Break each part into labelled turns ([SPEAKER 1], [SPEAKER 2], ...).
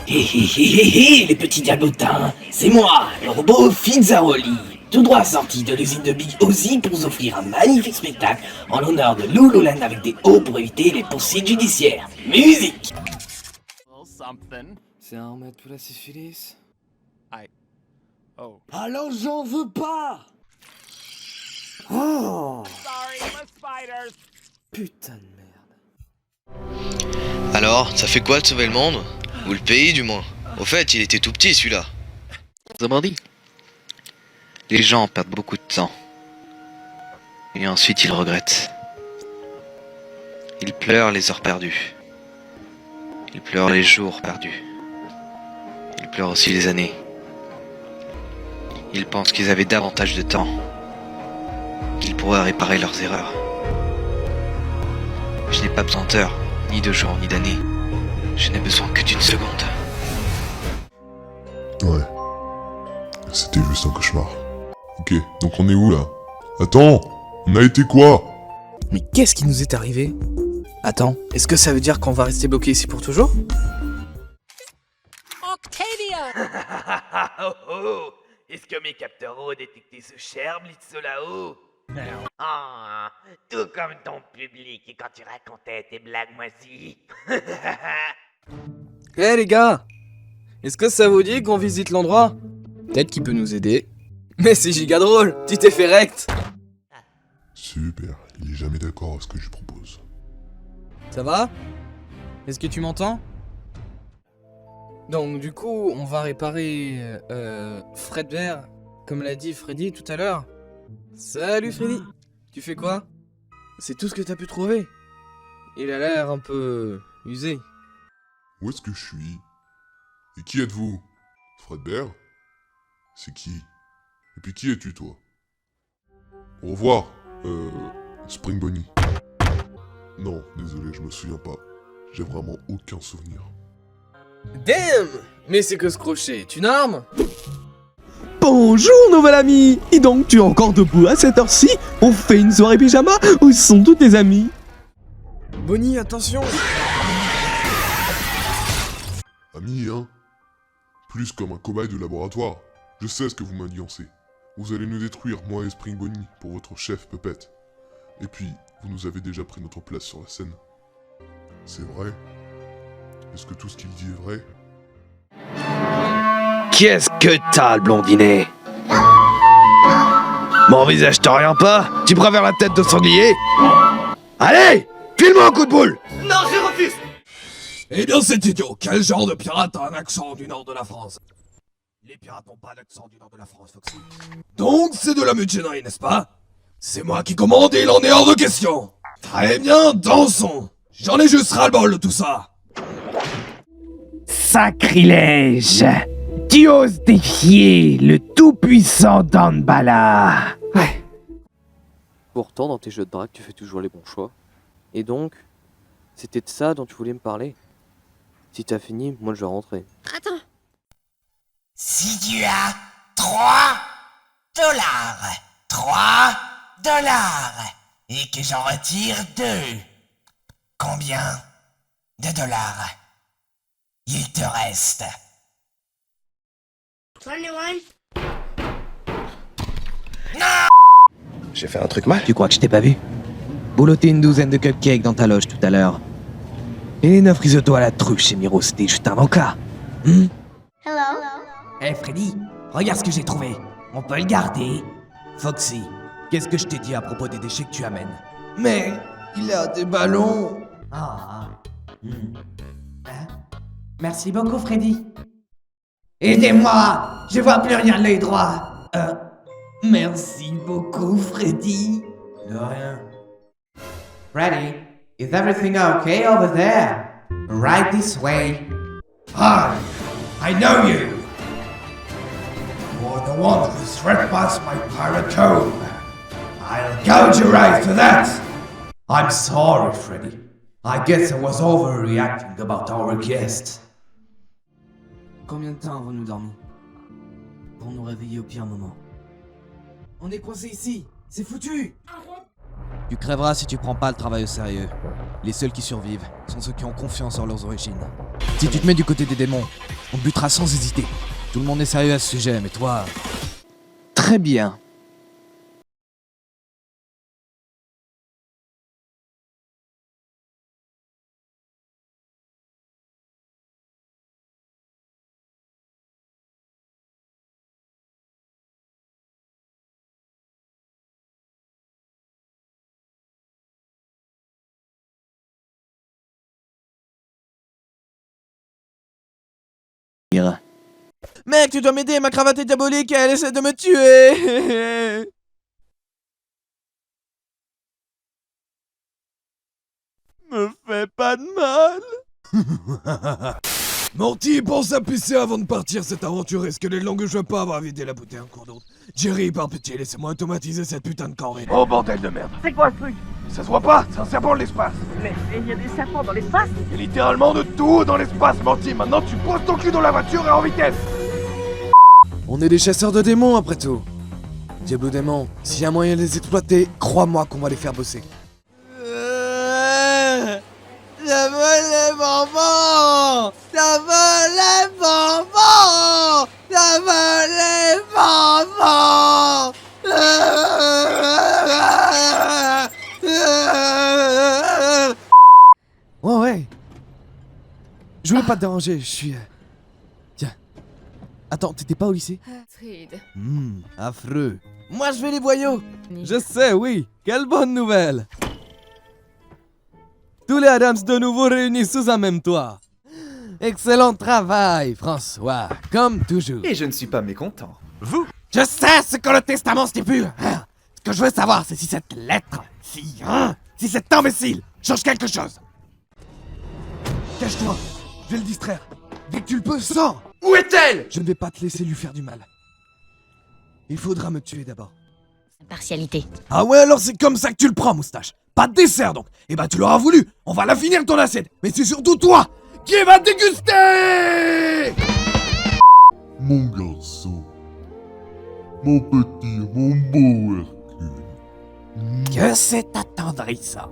[SPEAKER 1] Hé hé hé hé hé, les petits diablotins, c'est moi, le robot Fizzaroli, tout droit sorti de l'usine de Big Ozzy pour vous offrir un magnifique spectacle en l'honneur de Lululand avec des hauts pour éviter les poursuites judiciaires. Musique!
[SPEAKER 2] C'est un remède pour la syphilis?
[SPEAKER 3] Oh.
[SPEAKER 2] Alors j'en veux pas! Oh! Putain de merde.
[SPEAKER 4] Alors, ça fait quoi de sauver le monde? Ou le pays du moins? Au fait, il était tout petit celui-là. Autrement dit, les gens perdent beaucoup de temps. Et ensuite ils regrettent. Ils pleurent les heures perdues. Ils pleurent les jours perdus. Ils pleurent aussi les années. Ils pensent qu'ils avaient davantage de temps. Qu'ils pourraient réparer leurs erreurs. Je n'ai pas besoin d'heures, ni de jours, ni d'années. Je n'ai besoin que d'une seconde.
[SPEAKER 5] Ouais. C'était juste un cauchemar. Ok, donc on est où là? Attends! On a été quoi?
[SPEAKER 2] Mais qu'est-ce qui nous est arrivé? Attends, est-ce que ça veut dire qu'on va rester bloqué ici pour toujours?
[SPEAKER 6] Oh oh! Est-ce que mes capteurs ont détecté ce cher blitzo là-haut? Ah, tout comme ton public quand tu racontais tes blagues moisies.
[SPEAKER 2] Eh les gars! Est-ce que ça vous dit qu'on visite l'endroit? Peut-être qu'il peut nous aider. Mais c'est giga drôle, tu t'es fait rect!
[SPEAKER 5] Super, il est jamais d'accord avec ce que je lui propose.
[SPEAKER 2] Ça va? Est-ce que tu m'entends? Donc du coup, on va réparer Fredbear, comme l'a dit Freddy tout à l'heure. Salut Freddy! Tu fais quoi? C'est tout ce que t'as pu trouver? Il a l'air un peu usé.
[SPEAKER 5] Où est-ce que je suis? Et qui êtes-vous? Fredbear? C'est qui? Et puis qui es-tu toi? Au revoir, Spring Bonnie. Non, désolé, je me souviens pas. J'ai vraiment aucun souvenir.
[SPEAKER 2] Damn! Mais c'est que ce crochet, tu n'armes?
[SPEAKER 7] Bonjour nouvel ami! Et donc tu es encore debout à cette heure-ci? On fait une soirée pyjama? Où sont tous tes amis?
[SPEAKER 2] Bonnie, attention!
[SPEAKER 5] Ami, hein? Plus comme un cobaye de laboratoire. Je sais ce que vous m'indiancez. Vous allez nous détruire, moi et Spring Bonnie, pour votre chef Puppet. Et puis, vous nous avez déjà pris notre place sur la scène. C'est vrai? Est-ce que tout ce qu'il dit est vrai?
[SPEAKER 4] Qu'est-ce que t'as, le blondinet? Mon visage te rien pas? Tu préfères la tête de sanglier? Allez! File-moi un coup de boule!
[SPEAKER 6] Non, je refuse!
[SPEAKER 8] Eh bien c'est idiot, quel genre de pirate a un accent du nord de la France? Les pirates n'ont pas d'accent du nord de la France, Foxy. Donc c'est de la mutinerie, n'est-ce pas? C'est moi qui commande et il en est hors de question! Très bien, dansons! J'en ai juste ras-le-bol de tout ça!
[SPEAKER 6] Sacrilège! Tu oses défier le tout-puissant Danbala!
[SPEAKER 2] Ouais.
[SPEAKER 9] Pourtant, dans tes jeux de drague, tu fais toujours les bons choix. Et donc, c'était de ça dont tu voulais me parler? Si t'as fini, moi je vais rentrer.
[SPEAKER 10] Attends.
[SPEAKER 11] Si tu as 3 dollars, 3 dollars, et que j'en retire 2, combien de dollars il te reste?
[SPEAKER 10] 21.
[SPEAKER 7] J'ai fait un truc mal? Tu crois que je t'ai pas vu? Boulotter une douzaine de cupcakes dans ta loge tout à l'heure. Et les 9 risottos à la truffe chez Miro, c'était juste un encas.
[SPEAKER 10] Hello.
[SPEAKER 11] Eh Freddy, regarde ce que j'ai trouvé. On peut le garder. Foxy, qu'est-ce que je t'ai dit à propos des déchets que tu amènes?
[SPEAKER 7] Mais il a des ballons.
[SPEAKER 11] Ah. Hein? Merci beaucoup Freddy. Aidez-moi, je vois plus rien de l'œil droit. Merci beaucoup Freddy. De rien. Freddy, is everything okay over there? Right this way.
[SPEAKER 8] Hi, I know you. You're the one who trespassed my pirate cove. I'll gouge your eyes for that.
[SPEAKER 11] I'm sorry, Freddy. I guess I was overreacting about our guest.
[SPEAKER 2] Combien de temps avons-nous dormi? Pour nous réveiller au pire moment. On est coincé ici, c'est foutu!
[SPEAKER 12] Tu crèveras si tu prends pas le travail au sérieux. Les seuls qui survivent sont ceux qui ont confiance en leurs origines. Si tu te mets du côté des démons, On te butera sans hésiter. Tout le monde est sérieux à ce sujet, mais toi...
[SPEAKER 7] Très bien.
[SPEAKER 2] Mec, tu dois m'aider, ma cravate est diabolique et elle essaie de me tuer. Me fais pas de mal.
[SPEAKER 8] Morty, pense à pisser avant de partir cette aventure. Est-ce que les langues je veux pas avoir vidé la bouteille en cours d'eau? Jerry, par pitié, laissez-moi automatiser cette putain de corvée.
[SPEAKER 6] Oh bordel de merde. C'est quoi ce truc?
[SPEAKER 8] Ça se voit pas, c'est un serpent de l'espace.
[SPEAKER 6] Mais il y a des serpents dans l'espace?
[SPEAKER 8] Il y a littéralement de tout dans l'espace, Morty. Maintenant, tu poses ton cul dans la voiture et en vitesse.
[SPEAKER 2] On est des chasseurs de démons après tout. Diablo démon, s'il y a moyen de les exploiter, crois-moi qu'on va les faire bosser. Ça vole les bonbons! Ça vole les bonbons! Ça vole les bonbons! Ouais. Je voulais pas te déranger, je suis... Tiens. Attends, t'étais pas au lycée? Affreux. Moi je vais les voyous! Je sais, oui. Quelle bonne nouvelle! Tous les Adams de nouveau réunis sous un même toit. Excellent travail, François, comme toujours.
[SPEAKER 10] Et je ne suis pas mécontent.
[SPEAKER 8] Vous?
[SPEAKER 2] Je sais ce que le testament stipule. Ce que je veux savoir, c'est si cette lettre, si cet imbécile change quelque chose. Cache-toi, je vais le distraire. Dès que tu le peux, sors.
[SPEAKER 10] Où est-elle?
[SPEAKER 2] Je ne vais pas te laisser lui faire du mal. Il faudra me tuer d'abord.
[SPEAKER 13] Partialité.
[SPEAKER 2] Ah ouais, alors c'est comme ça que tu le prends, moustache. Pas de dessert donc. Eh ben tu l'auras voulu. On va la finir ton assiette. Mais c'est surtout toi qui va déguster.
[SPEAKER 5] Mon garçon. Mon petit, mon beau Hercule.
[SPEAKER 2] Que c'est attendrissant.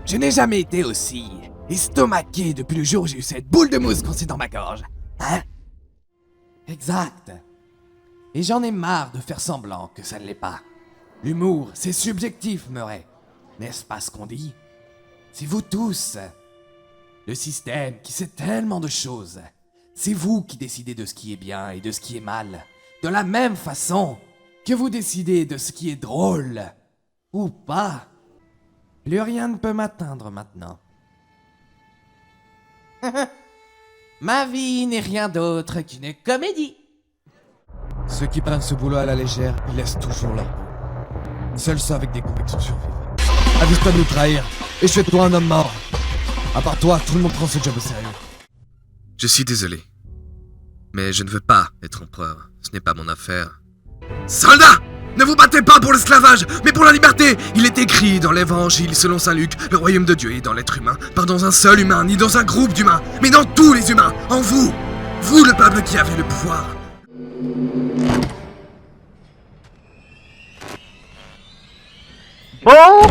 [SPEAKER 2] Je n'ai jamais été aussi estomaqué depuis le jour où j'ai eu cette boule de mousse coincée dans ma gorge. Hein? Exact. Et j'en ai marre de faire semblant que ça ne l'est pas. L'humour, c'est subjectif, Murray. N'est-ce pas ce qu'on dit? C'est vous tous. Le système qui sait tellement de choses. C'est vous qui décidez de ce qui est bien et de ce qui est mal. De la même façon que vous décidez de ce qui est drôle. Ou pas. Plus rien ne peut m'atteindre maintenant. Ma vie n'est rien d'autre qu'une comédie. Ceux qui prennent ce boulot à la légère, ils laissent toujours leur peau. Seuls ceux avec des convictions survivent. Avise-toi de nous trahir, et je fais de toi un homme mort. À part toi, tout le monde prend ce job au sérieux.
[SPEAKER 14] Je suis désolé. Mais je ne veux pas être empereur. Ce n'est pas mon affaire. Soldats! Ne vous battez pas pour l'esclavage, mais pour la liberté! Il est écrit dans l'Évangile selon saint Luc, le royaume de Dieu est dans l'être humain, pas dans un seul humain, ni dans un groupe d'humains, mais dans tous les humains, en vous! Vous, le peuple qui avez le pouvoir!
[SPEAKER 6] Bon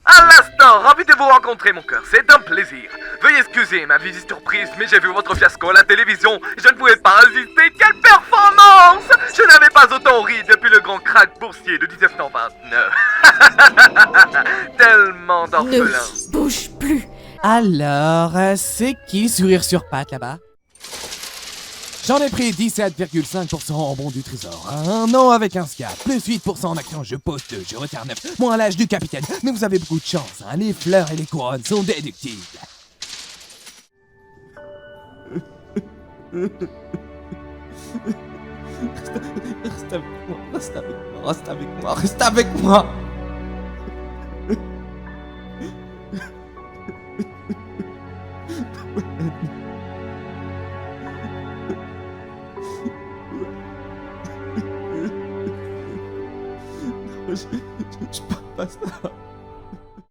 [SPEAKER 6] à l'instant, ravi de vous rencontrer mon cœur, c'est un plaisir. Veuillez excuser ma visite surprise, mais j'ai vu votre fiasco à la télévision et je ne pouvais pas résister. Quelle performance! Je n'avais pas autant ri depuis le grand krach boursier de 1929. Tellement d'orphelins.
[SPEAKER 13] Ne bouge plus.
[SPEAKER 2] Alors, c'est qui sourire sur pattes là-bas? J'en ai pris 17,5% en bon du trésor. Un an avec un SCAT, plus 8% en action, je pose 2, je retire 9, moins l'âge du capitaine. Mais vous avez beaucoup de chance, hein, les fleurs et les couronnes sont déductibles. Reste avec moi, reste avec moi, reste avec moi, reste avec moi. Je parle pas ça.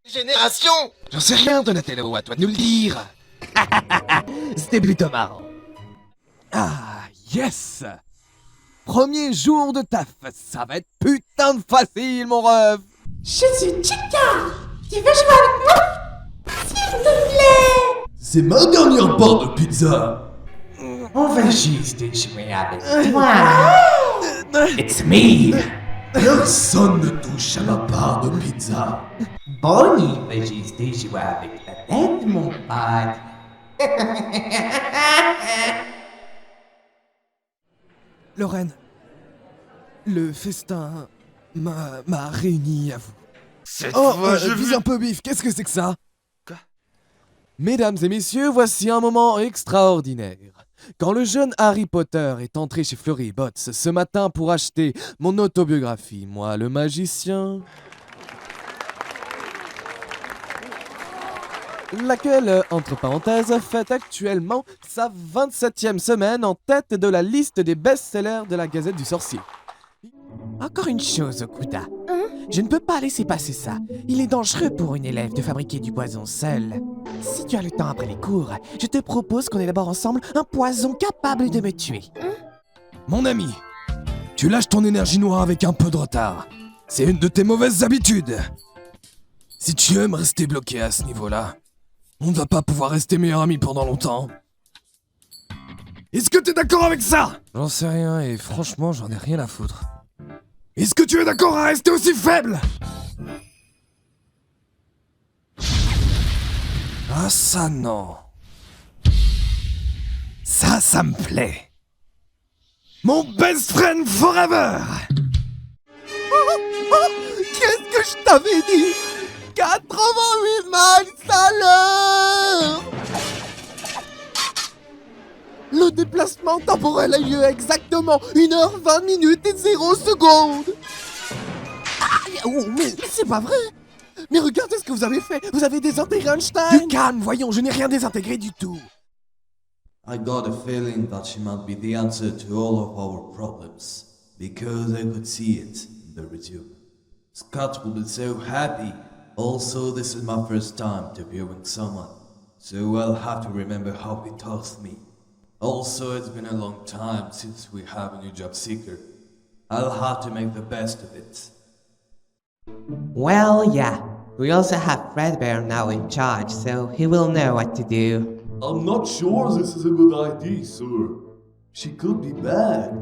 [SPEAKER 2] Génération! J'en sais rien, Donatello, à toi de nous le dire. C'était plutôt marrant. Ah, yes! Premier jour de taf, ça va être putain de facile, mon rêve!
[SPEAKER 13] Je suis Chica. Tu veux jouer avec moi? S'il te plaît.
[SPEAKER 8] C'est ma dernière part de pizza.
[SPEAKER 11] On va juste jouer avec toi. It's me.
[SPEAKER 8] Personne ne touche à ma part de pizza.
[SPEAKER 11] Bonnie va juste jouer avec la tête, mon pote.
[SPEAKER 12] Lorraine, le festin m'a réuni à vous.
[SPEAKER 14] Cette
[SPEAKER 12] Oh,
[SPEAKER 14] fois, je
[SPEAKER 12] vise
[SPEAKER 14] veux...
[SPEAKER 12] un peu bif, qu'est-ce que c'est que ça?
[SPEAKER 14] Quoi?
[SPEAKER 12] Mesdames et messieurs, voici un moment extraordinaire. Quand le jeune Harry Potter est entré chez Fleury Botts ce matin pour acheter mon autobiographie, moi le magicien... laquelle, entre parenthèses, fête actuellement sa 27e semaine en tête de la liste des best-sellers de la Gazette du Sorcier.
[SPEAKER 11] Encore une chose, Okuda. Je ne peux pas laisser passer ça. Il est dangereux pour une élève de fabriquer du poison seule. Si tu as le temps après les cours, je te propose qu'on élabore ensemble un poison capable de me tuer.
[SPEAKER 12] Mon ami, tu lâches ton énergie noire avec un peu de retard. C'est une de tes mauvaises habitudes. Si tu aimes rester bloqué à ce niveau-là, on ne va pas pouvoir rester meilleurs amis pendant longtemps. Est-ce que t'es d'accord avec ça? J'en sais rien et franchement j'en ai rien à foutre. Est-ce que tu es d'accord à rester aussi faible? Ah ça non. Ça me plaît. Mon best friend forever.
[SPEAKER 11] Qu'est-ce que je t'avais dit? 88 miles à l'heure! Le déplacement temporel a lieu exactement 1h20 minutes et 0 secondes! Mais c'est pas vrai! Mais regardez ce que vous avez fait! Vous avez désintégré Einstein!
[SPEAKER 12] Du calme, voyons, je n'ai rien désintégré du tout.
[SPEAKER 15] I got a feeling that she might be the answer to all of our problems, because I could see it in the resume. Scott will be so happy. Also, this is my first time interviewing someone, so I'll have to remember how he tells me. Also, it's been a long time since we have a new job seeker. I'll have to make the best of it.
[SPEAKER 11] Well, yeah. We also have Fredbear now in charge, so he will know what to do.
[SPEAKER 15] I'm not sure this is a good idea, sir. She could be bad.